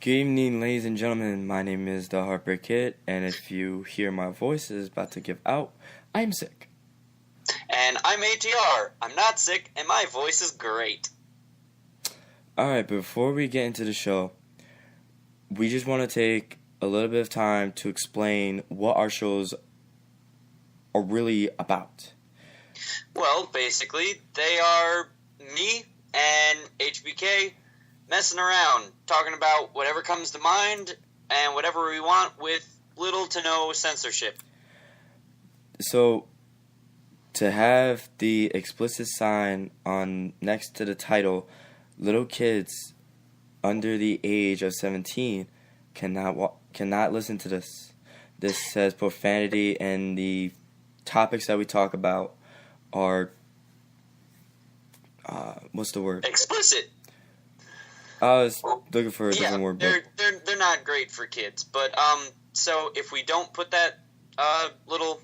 Good evening, ladies and gentlemen. My name is the Heartbreak Kid, and if you hear my voice is about to give out, I'm sick. And I'm ATR. I'm not sick, and my voice is great. Alright, before we get into the show, we just want to take a little bit of time to explain what our shows are really about. Well, basically, they are me and HBK messing around, talking about whatever comes to mind and whatever we want with little to no censorship. So, to have the explicit sign on next to the title, little kids under the age of 17 cannot listen to this. This says profanity, and the topics that we talk about are what's the word? Explicit. I was looking for a different word. They're not great for kids. But so if we don't put that little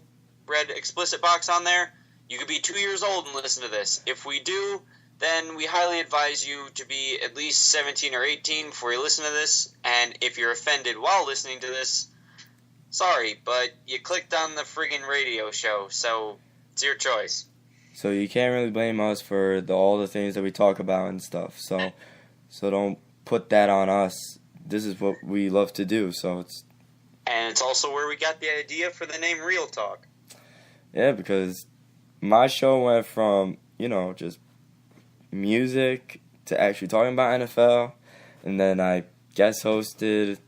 red explicit box on there, you could be 2 years old and listen to this. If we do, then we highly advise you to be at least 17 or 18 before you listen to this. And if you're offended while listening to this, sorry, but you clicked on the friggin' radio show, so it's your choice. So you can't really blame us for all the things that we talk about and stuff. So don't put that on us. This is what we love to do. And it's also where we got the idea for the name Real Talk. Yeah, because my show went from, just music to actually talking about NFL, and then I guest hosted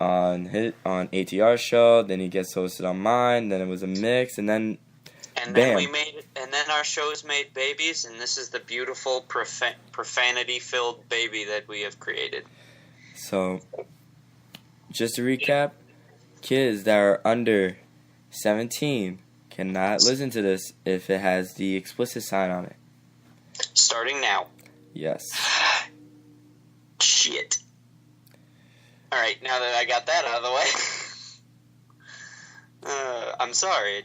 on ATR's show, then he guest hosted on mine, then it was a mix, and then then our shows made babies, and this is the beautiful profanity-filled baby that we have created. So, just to recap, kids that are under 17 cannot listen to this if it has the explicit sign on it. Starting now. Yes. Shit. Alright, now that I got that out of the way, I'm sorry,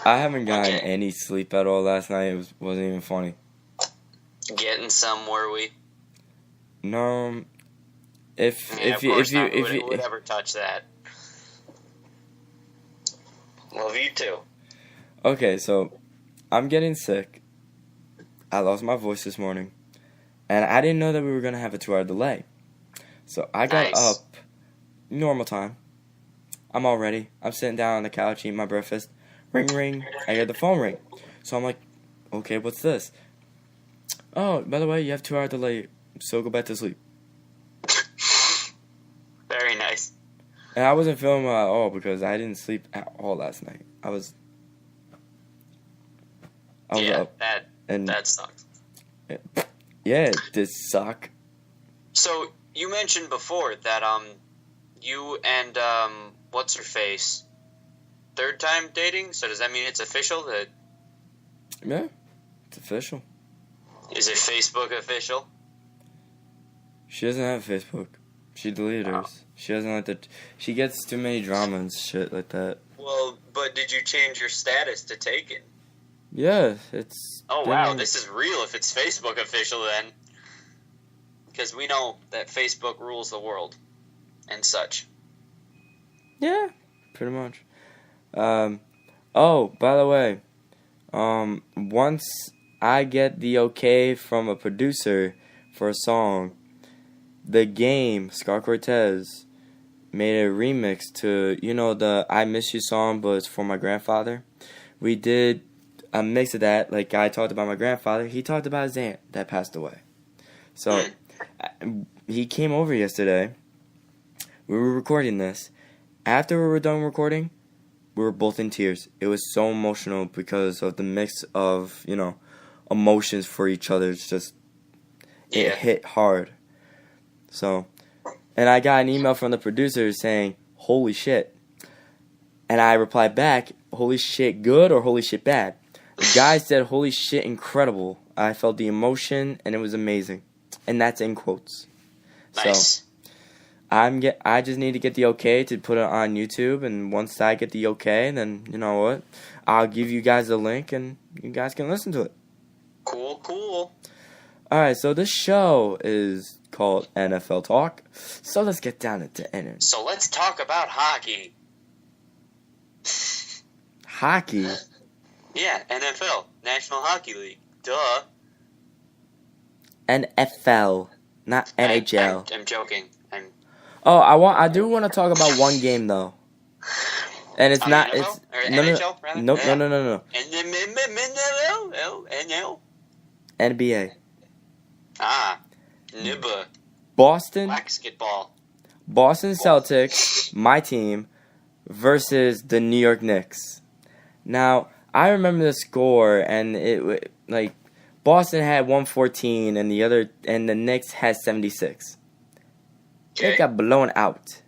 I haven't gotten any sleep at all last night. It wasn't even funny. Getting some, were we? No. If you would ever touch that. Love you too. Okay, so I'm getting sick. I lost my voice this morning, and I didn't know that we were gonna have a 2-hour delay. So I got up normal time. I'm all ready. I'm sitting down on the couch eating my breakfast. Ring, ring. I hear the phone ring. So I'm like, okay, what's this? Oh, by the way, you have 2-hour delay, so go back to sleep. Very nice. And I wasn't feeling well at all because I didn't sleep at all last night. I was up. That sucks. Yeah, it did suck. So, you mentioned before that, you and, what's her face? Third time dating? So does that mean it's official? Yeah, it's official. Is it Facebook official? She doesn't have Facebook. She deleted hers. She doesn't like that. She gets too many drama and shit like that. Well, but did you change your status to taken? Yeah, it's... Oh, wow, this is real if it's Facebook official then. Because we know that Facebook rules the world. And such. Yeah, pretty much. Oh, by the way, once I get the okay from a producer for a song, The Game, Scar Cortez, made a remix to, the I Miss You song, but it's for my grandfather. We did a mix of that, like I talked about my grandfather, he talked about his aunt that passed away. So, he came over yesterday, we were recording this. After we were done recording, we were both in tears. It was so emotional because of the mix of, emotions for each other. It's just, it hit hard. So, and I got an email from the producer saying, holy shit. And I replied back, holy shit good or holy shit bad? The guy said, holy shit incredible. I felt the emotion and it was amazing. And that's in quotes. Nice. So, I just need to get the okay to put it on YouTube, and once I get the okay, then you know what? I'll give you guys the link, and you guys can listen to it. Cool. Alright, so this show is called NFL Talk. So let's get down into it. So let's talk about hockey. Hockey? Yeah, NFL, National Hockey League. Duh. NFL, not NHL. I'm joking. I do want to talk about one game though. And it's not NFL? it's Or no NHL, rather? no Yeah. no. NL. NBA. Nibba. Boston Basketball. Celtics, my team, versus the New York Knicks. Now, I remember the score, and it like Boston had 114, and the Knicks had 76. Okay. They got blown out.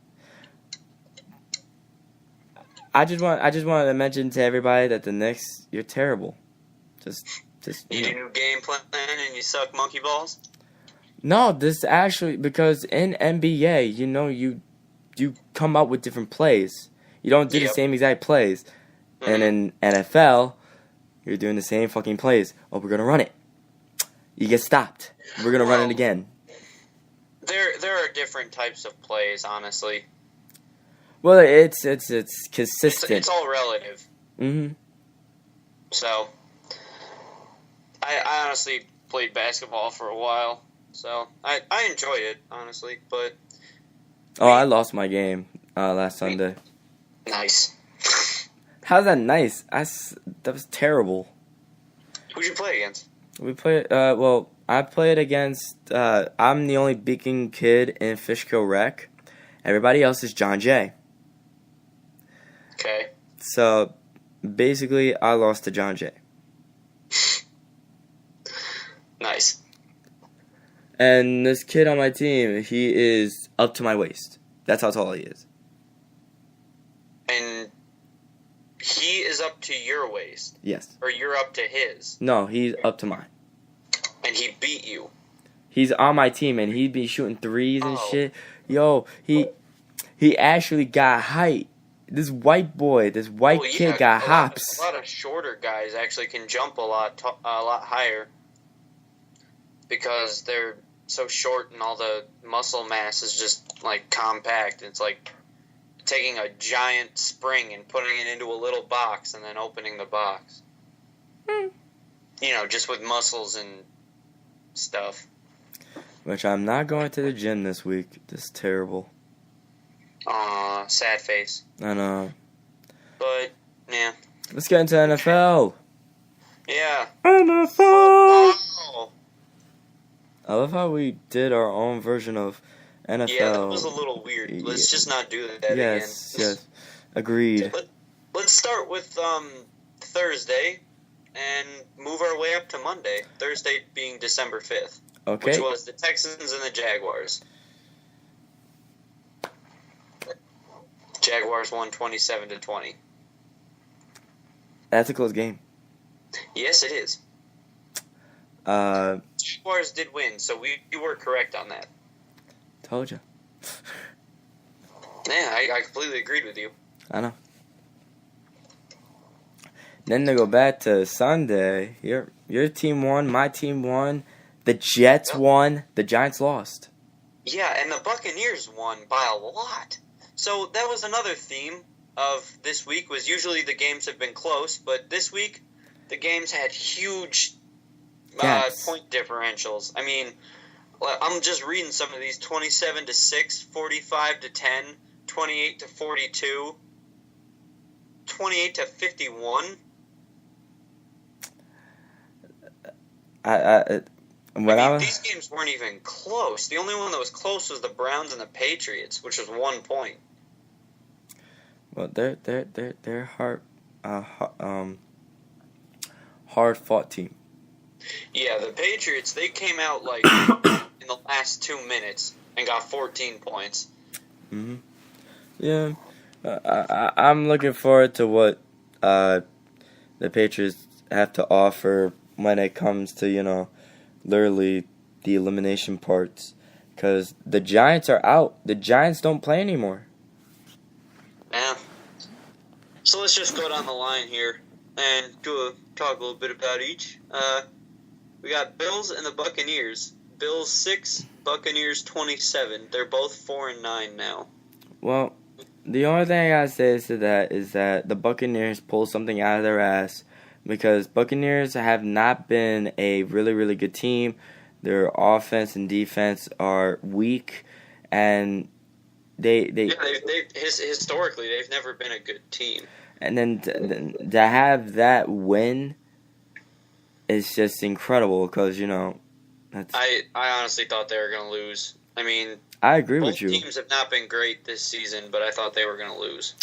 I just wanted to mention to everybody that the Knicks, you're terrible. Just You do game plan and you suck monkey balls? No, this actually, because in NBA, you come up with different plays. You don't do the same exact plays. Mm-hmm. And in NFL, you're doing the same fucking plays. Oh, we're going to run it. You get stopped. We're going to run it again. There are different types of plays, honestly. Well, it's consistent. It's all relative. Mm-hmm. So, I honestly played basketball for a while. So, I enjoyed it, honestly, but... I lost my game last Sunday. Nice. How's that nice? That was terrible. Who'd you play against? We played, I played against, I'm the only Beacon kid in Fishkill Rec. Everybody else is John Jay. Okay. So, basically, I lost to John Jay. Nice. And this kid on my team, he is up to my waist. That's how tall he is. And he is up to your waist? Yes. Or you're up to his? No, he's up to mine. And he beat you? He's on my team, and he'd be shooting threes and shit. Yo, he actually got height. This white kid got hops. A lot of shorter guys actually can jump a lot higher because they're so short and all the muscle mass is just like compact. It's like taking a giant spring and putting it into a little box and then opening the box. Just with muscles and stuff. Which I'm not going to the gym this week. This is terrible. Aw, sad face. I know. But, yeah. Let's get into NFL. Yeah. NFL! Oh. I love how we did our own version of NFL. Yeah, that was a little weird. Let's just not do that again. Yes. Agreed. Let's start with Thursday and move our way up to Monday. Thursday being December 5th. Okay. Which was the Texans and the Jaguars. Jaguars won 27-20. That's a close game. Yes, it is. Jaguars did win, so we were correct on that. Told you. Yeah, I completely agreed with you. I know. Then to go back to Sunday, your team won, my team won, the Jets won, the Giants lost. Yeah, and the Buccaneers won by a lot. So that was another theme of this week, was usually the games have been close, but this week the games had huge point differentials. I mean, I'm just reading some of these: 27-6, 45-10, 28-42, 28-51. These games weren't even close. The only one that was close was the Browns and the Patriots, which was 1 point. Well, they're hard fought team. Yeah, the Patriots, they came out like in the last 2 minutes and got 14 points. Mhm. Yeah, I'm looking forward to what the Patriots have to offer when it comes to literally the elimination parts, because the Giants are out. The Giants don't play anymore. Yeah. So let's just go down the line here and talk a little bit about each. We got Bills and the Buccaneers. Bills 6, Buccaneers 27. They're both 4-9 now. Well, the only thing I gotta say to that is that the Buccaneers pulled something out of their ass because Buccaneers have not been a really, really good team. Their offense and defense are weak, and historically they've never been a good team. And then to have that win is just incredible because that's. I honestly thought they were going to lose. I mean, I agree with you. Both teams have not been great this season, but I thought they were going to lose.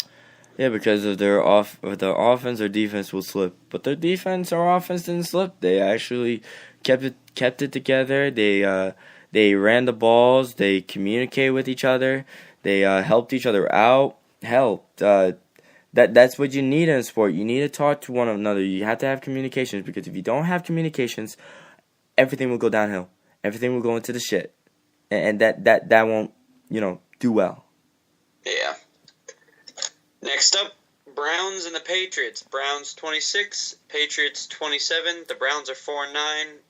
Yeah, because of their offense or defense will slip, but their defense or offense didn't slip. They actually kept it together. They ran the balls. They communicated with each other. They helped each other out. That's what you need in a sport. You need to talk to one another. You have to have communications because if you don't have communications, everything will go downhill. Everything will go into the shit, and that won't do well. Yeah. Next up, Browns and the Patriots. Browns 26, Patriots 27. The Browns are 4-9,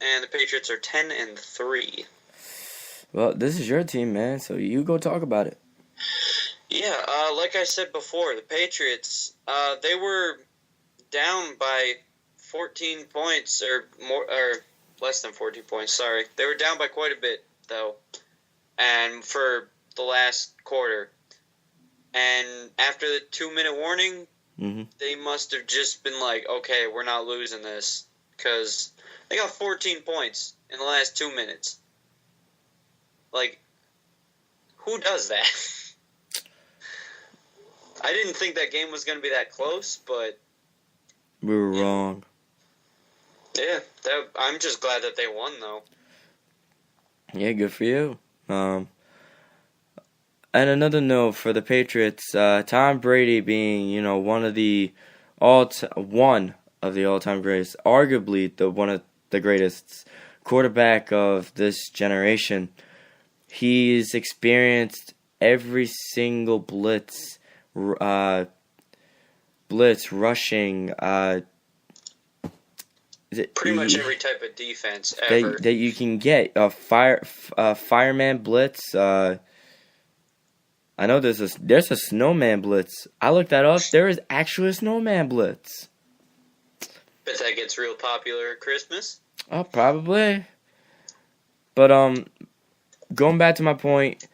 and the Patriots are 10-3. Well, this is your team, man. So you go talk about it. Yeah, like I said before, the Patriots, they were down by 14 points or more, or less than 14 points. Sorry, they were down by quite a bit though, and for the last quarter. And after the 2-minute warning, they must have just been like, okay, we're not losing this. Because they got 14 points in the last 2 minutes. Like, who does that? I didn't think that game was going to be that close, but... We were wrong. Yeah, I'm just glad that they won, though. Yeah, good for you. And another note for the Patriots, Tom Brady being, one of the all-time greatest, arguably one of the greatest quarterback of this generation. He's experienced every single blitz rushing. Pretty much every type of defense ever that you can get. A fireman blitz. I know there's a snowman blitz. I looked that up. There is actually a snowman blitz. Bet that gets real popular at Christmas. Oh, probably. But going back to my point,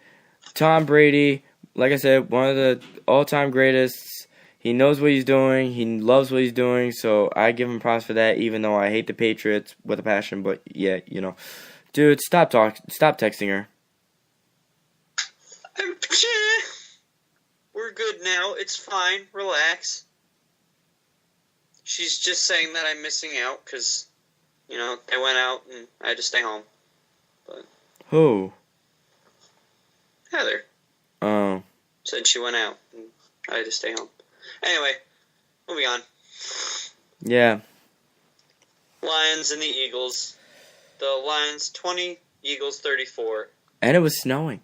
Tom Brady, like I said, one of the all-time greatest. He knows what he's doing. He loves what he's doing. So I give him props for that. Even though I hate the Patriots with a passion, but yeah, dude, stop texting her. We're good now. It's fine. Relax. She's just saying that I'm missing out because, they went out and I had to stay home. But who? Heather. Oh. Said she went out and I had to stay home. Anyway, moving on. Yeah. Lions and the Eagles. The Lions 20, Eagles 34. And it was snowing.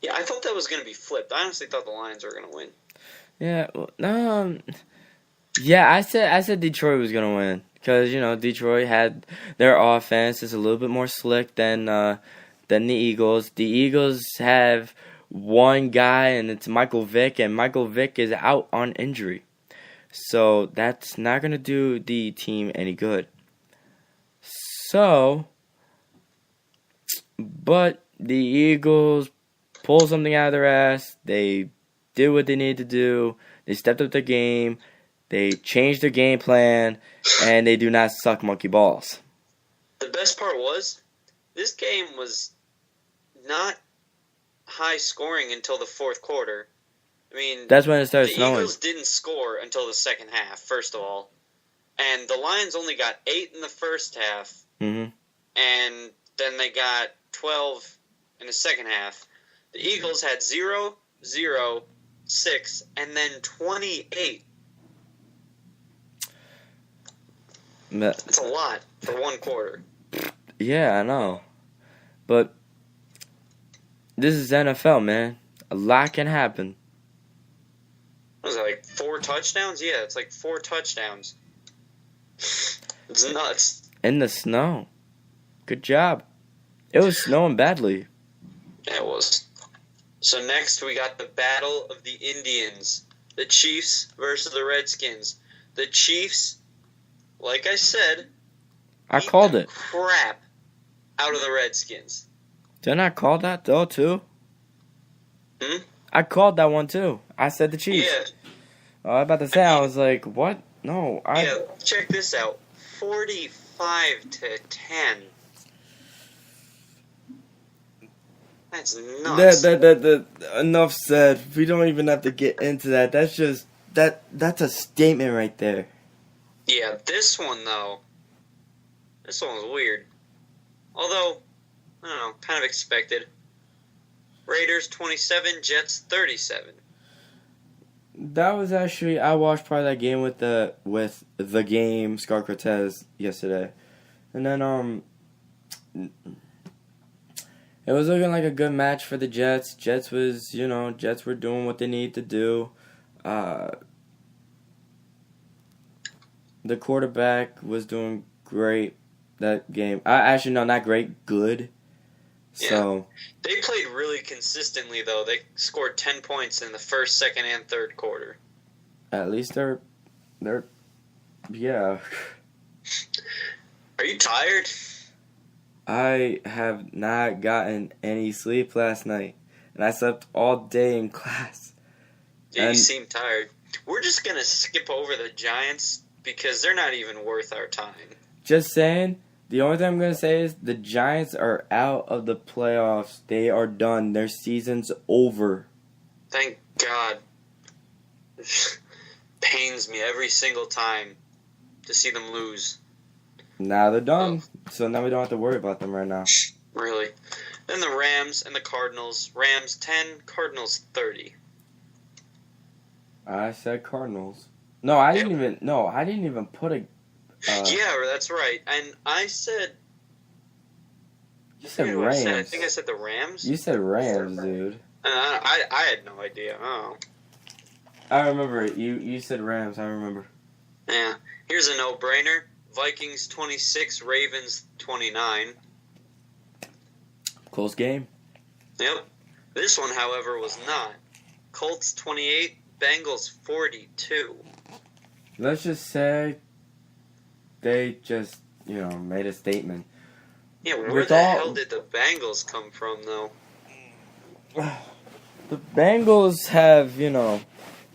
Yeah, I thought that was going to be flipped. I honestly thought the Lions were going to win. Yeah, yeah, I said Detroit was going to win because Detroit had their offense is a little bit more slick than the Eagles. The Eagles have one guy, and it's Michael Vick, and Michael Vick is out on injury, so that's not going to do the team any good. But the Eagles pulled something out of their ass. They did what they needed to do. They stepped up their game. They changed their game plan, and they do not suck monkey balls. The best part was, this game was not high scoring until the fourth quarter. I mean, that's when it started snowing. The Eagles didn't score until the second half, first of all. And the Lions only got 8 in the first half. Mm-hmm. And then they got 12 in the second half. The Eagles had 0, 0, 6, and then 28. That's a lot for one quarter. Yeah, I know. But this is NFL, man. A lot can happen. Was it like 4 touchdowns? Yeah, it's like 4 touchdowns. It's nuts. In the snow. Good job. It was snowing badly. Yeah, it was. So next we got the Battle of the Indians. The Chiefs versus the Redskins. The Chiefs, like I said, I called it. Crap out of the Redskins. Didn't I call that though too? I called that one too. I said the Chiefs. Yeah. I was about to say, I was like, what? No, Yeah, check this out. 45-10. That's nuts. Enough said. We don't even have to get into that. That's just that's a statement right there. Yeah, this one though. This one was weird. Although, I don't know, kind of expected. Raiders 27, Jets 37. That was actually, I watched part of that game with the game Scar Cortez yesterday, and then it was looking like a good match for the Jets. Jets were doing what they needed to do. The quarterback was doing great that game. Actually, no, not great, good. So they played really consistently, though. They scored 10 points in the first, second, and third quarter. At least they're yeah. Are you tired? I have not gotten any sleep last night, and I slept all day in class. Yeah, you seem tired. We're just gonna skip over the Giants because they're not even worth our time. Just saying. The only thing I'm going to say is the Giants are out of the playoffs. They are done. Their season's over. Thank God. Pains me every single time to see them lose. Now they're done. So now we don't have to worry about them right now. Really. Then the Rams and the Cardinals. Rams 10, Cardinals 30. I said Cardinals. No, I didn't even put a... yeah, that's right. And I said... You said Rams. I think I said the Rams. You said Rams, dude. I had no idea. Oh. I remember it. You said Rams. I remember. Yeah. Here's a no-brainer. Vikings 26, Ravens 29. Close game. Yep. This one, however, was not. Colts 28, Bengals 42. Let's just say... They just, made a statement. Yeah, where the hell did the Bengals come from, though? The Bengals have,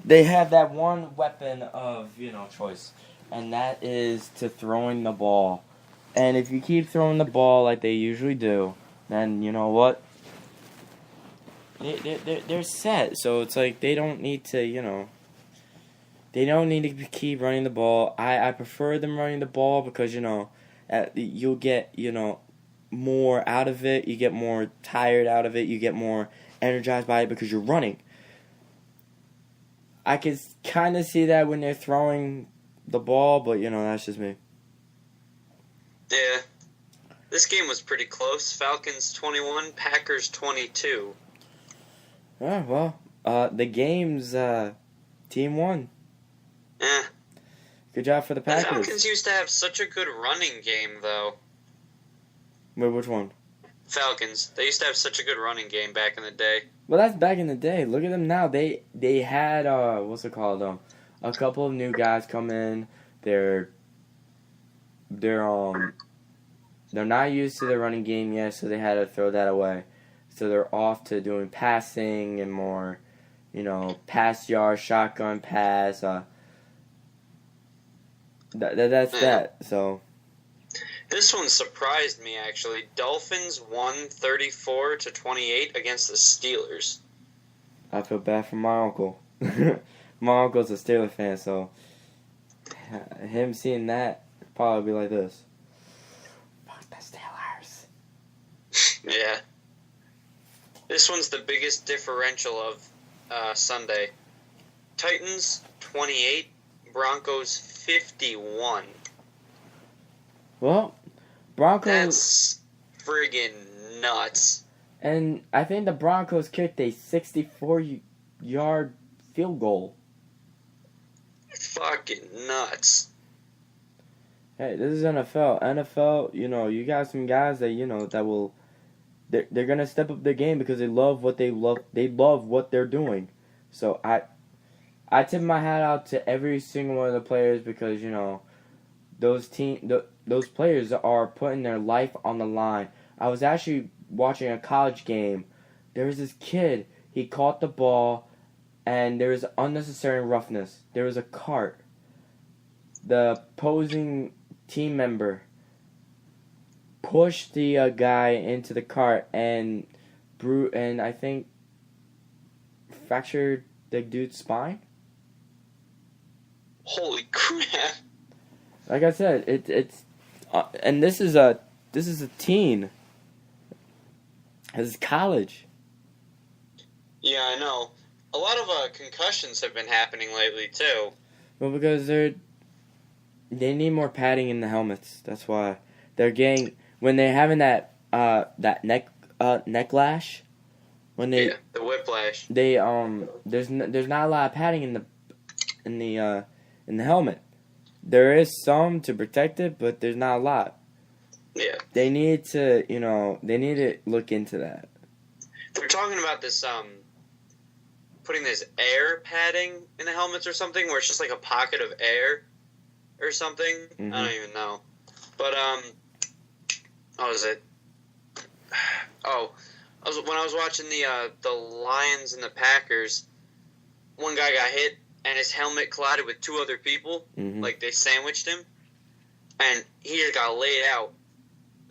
they have that one weapon of, choice. And that is to throwing the ball. And if you keep throwing the ball like they usually do, then you know what? They're set. So it's like they don't need to, they don't need to keep running the ball. I prefer them running the ball because, you'll get, more out of it. You get more tired out of it. You get more energized by it because you're running. I can kind of see that when they're throwing the ball, but, that's just me. Yeah. This game was pretty close. Falcons 21, Packers 22. Yeah, well, the game's team won. Yeah. Good job for the Packers. The Falcons used to have such a good running game, though. Wait, which one? Falcons. They used to have such a good running game back in the day. Well, that's back in the day. Look at them now. They had what's it called? A couple of new guys come in. They're not used to the running game yet, so they had to throw that away. So they're off to doing passing and more, pass yard, shotgun pass. That's that. So this one surprised me actually. Dolphins won 34-28 against the Steelers. I feel bad for my uncle. My uncle's a Steelers fan, so him seeing that probably be like this. Fuck the Steelers. Yeah. This one's the biggest differential of Sunday. Titans 28, Broncos 51. Well, Broncos... That's friggin' nuts. And I think the Broncos kicked a 64-yard field goal. Fucking nuts. Hey, this is NFL. NFL, you got some guys that that will they're gonna step up their game because they love what they love. They love what they're doing. So I tip my hat out to every single one of the players because those players are putting their life on the line. I was actually watching a college game. There was this kid. He caught the ball, and there was unnecessary roughness. There was a cart. The opposing team member pushed the guy into the cart and I think fractured the dude's spine. Holy crap! Like I said, it's and this is a teen. This is college. Yeah, I know. A lot of concussions have been happening lately too. Well, because they need more padding in the helmets. That's why they're getting when they're having that neck lash. When they the whiplash. They there's not a lot of padding in the helmet. There is some to protect it, but there's not a lot. Yeah. They need to look into that. They're talking about this putting this air padding in the helmets or something, where it's just like a pocket of air or something. Mm-hmm. I don't even know. But what was it? Oh, when I was watching the Lions and the Packers, one guy got hit and his helmet collided with two other people. Mm-hmm. Like they sandwiched him, and he just got laid out.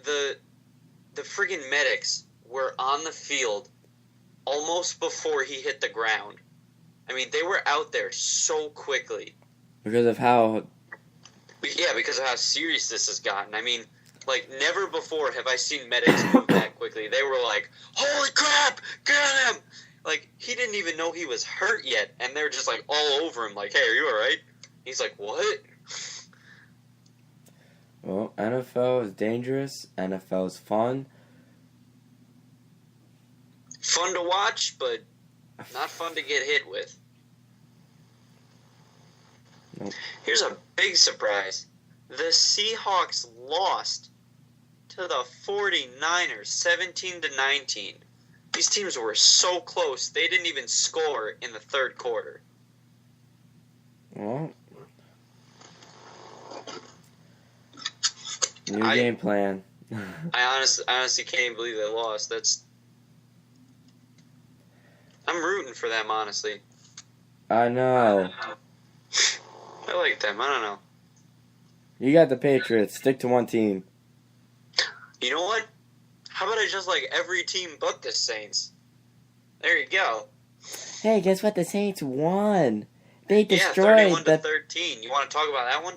The friggin' medics were on the field almost before he hit the ground. I mean, they were out there so quickly. Because of how... Yeah, because of how serious this has gotten. I mean, like, never before have I seen medics move that quickly. They were like, holy crap, get him! Like, he didn't even know he was hurt yet, and they were just, like, all over him, like, hey, are you alright? He's like, what? Well, NFL is dangerous. NFL is fun. Fun to watch, but not fun to get hit with. Nope. Here's a big surprise. The Seahawks lost to the 49ers 17-19. These teams were so close, they didn't even score in the third quarter. Well, new game plan. I honestly can't even believe they lost. I'm rooting for them, honestly. I know. I like them. I don't know. You got the Patriots. Stick to one team. You know what? How about I just like every team but the Saints? There you go. Hey, guess what? The Saints won. They destroyed 31-13. You want to talk about that one?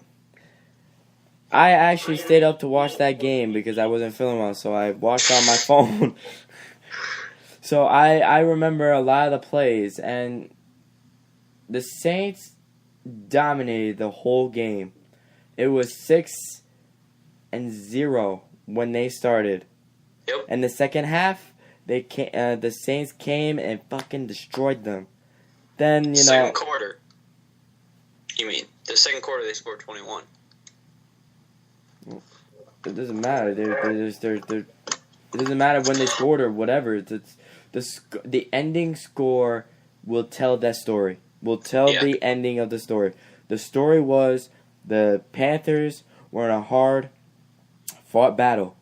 I actually stayed up to watch that game because I wasn't feeling well, so I watched on my phone. So I remember a lot of the plays, and the Saints dominated the whole game. It was 6-0 when they started. Yep. And the second half, the Saints came and fucking destroyed them. Then Second quarter. You mean the second quarter? They scored 21. It doesn't matter. It doesn't matter when they scored or whatever. The ending score will tell that story. Will tell the ending of the story. The story was the Panthers were in a hard-fought battle.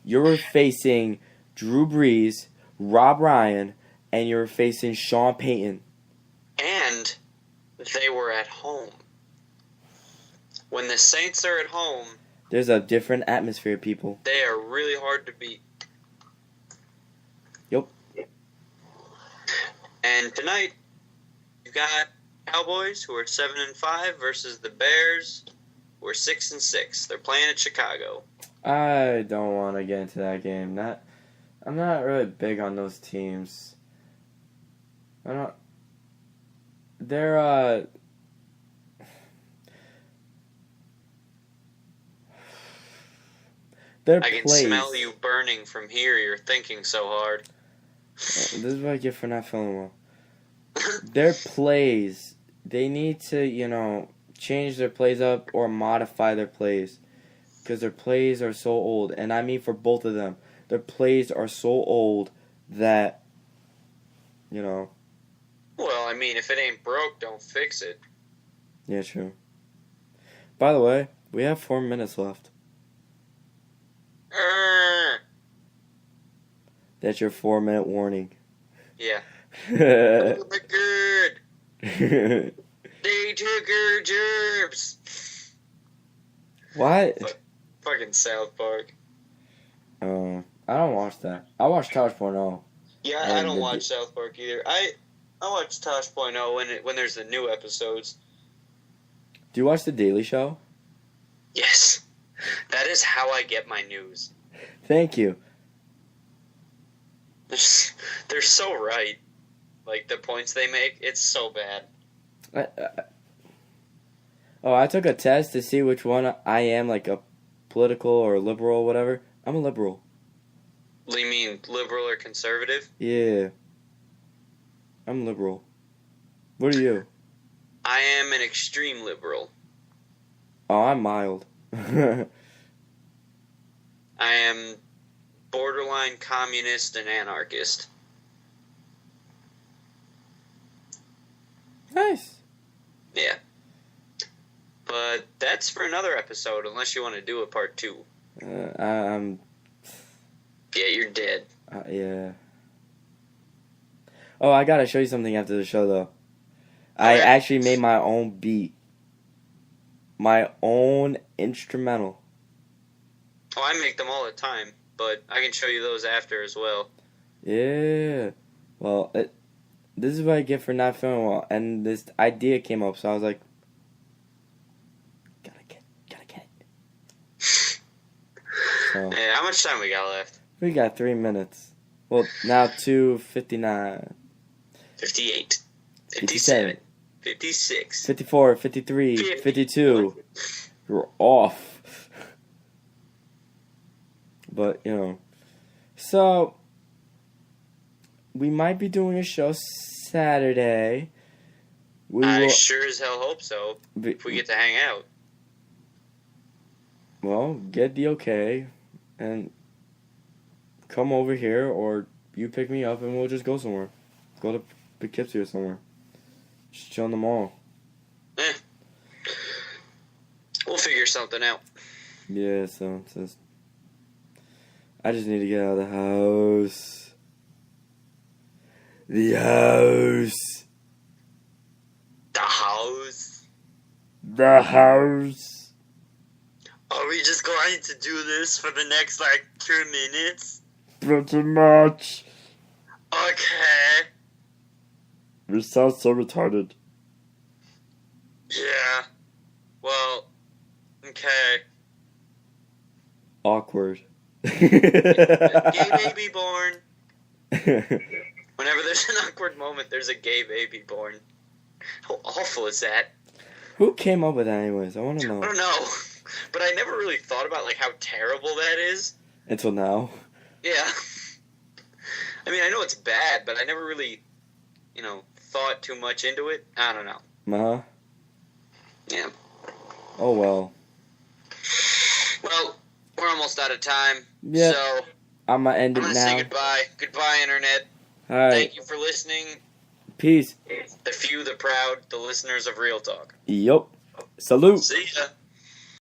You were facing Drew Brees, Rob Ryan, and you were facing Sean Payton. And they were at home. When the Saints are at home, there's a different atmosphere, people. They are really hard to beat. Yep. And tonight, you've got Cowboys, who are 7-5, versus the Bears, who are 6-6. They're playing at Chicago. I don't want to get into that game. I'm not really big on those teams. They're Their I can plays. smell you burning from here. You're thinking so hard. This is what I get for not feeling well. Their plays, they need to, change their plays up or modify their plays. because their plays are so old, and I mean for both of them, their plays are so old that, you know. Well, I mean, if it ain't broke, don't fix it. Yeah, true. By the way, we have 4 minutes left. That's your 4-minute warning. Yeah. Oh my god! They took her germs! What? Fucking South Park. I don't watch that. I watch Tosh.0. Yeah, I don't watch South Park either. I watch Tosh.0 when there's the new episodes. Do you watch The Daily Show? Yes. That is how I get my news. Thank you. They're so right. Like, the points they make, it's so bad. I took a test to see which one I am, like a political or liberal or whatever. I'm a liberal. You mean liberal or conservative? Yeah. I'm liberal. What are you? I am an extreme liberal. Oh, I'm mild. I am borderline communist and anarchist. Nice. Yeah. But that's for another episode, unless you want to do a part 2. I'm... Yeah, you're dead. Yeah. Oh, I gotta show you something after the show, though. Okay. I actually made my own beat. My own instrumental. Oh, I make them all the time, but I can show you those after as well. Yeah. Well, this is what I get for not feeling well, and this idea came up, so I was like, gotta get it. So, Yeah, how much time we got left? we got 3 minutes. Well, now 2:59. 58. 57. 56. 54, 53, 52. You're off. But, you know. So, we might be doing a show Saturday. I sure as hell hope so, if we get to hang out. Well, get the okay, and come over here, or you pick me up, and we'll just go somewhere. Go to Poughkeepsie or somewhere. Just chill in the mall. We'll figure something out. Yeah, so I just need to get out of the house. The house. The house. The house. Are we just going to do this for the next, 2 minutes? Pretty much. Okay. You sound so retarded. Yeah. Well, okay. Awkward. Gay baby born. Whenever there's an awkward moment, there's a gay baby born. How awful is that? Who came up with that anyways? I want to know. I don't know. But I never really thought about, how terrible that is. Until now. Yeah. I mean, I know it's bad, but I never really, thought too much into it. I don't know. Uh-huh. Yeah. Oh, well. Well, we're almost out of time. Yeah. So, I'm going to end it now. I'm going to say goodbye. Goodbye, Internet. All right. Thank you for listening. Peace. The few, the proud, the listeners of Real Talk. Yup. Salute. See ya.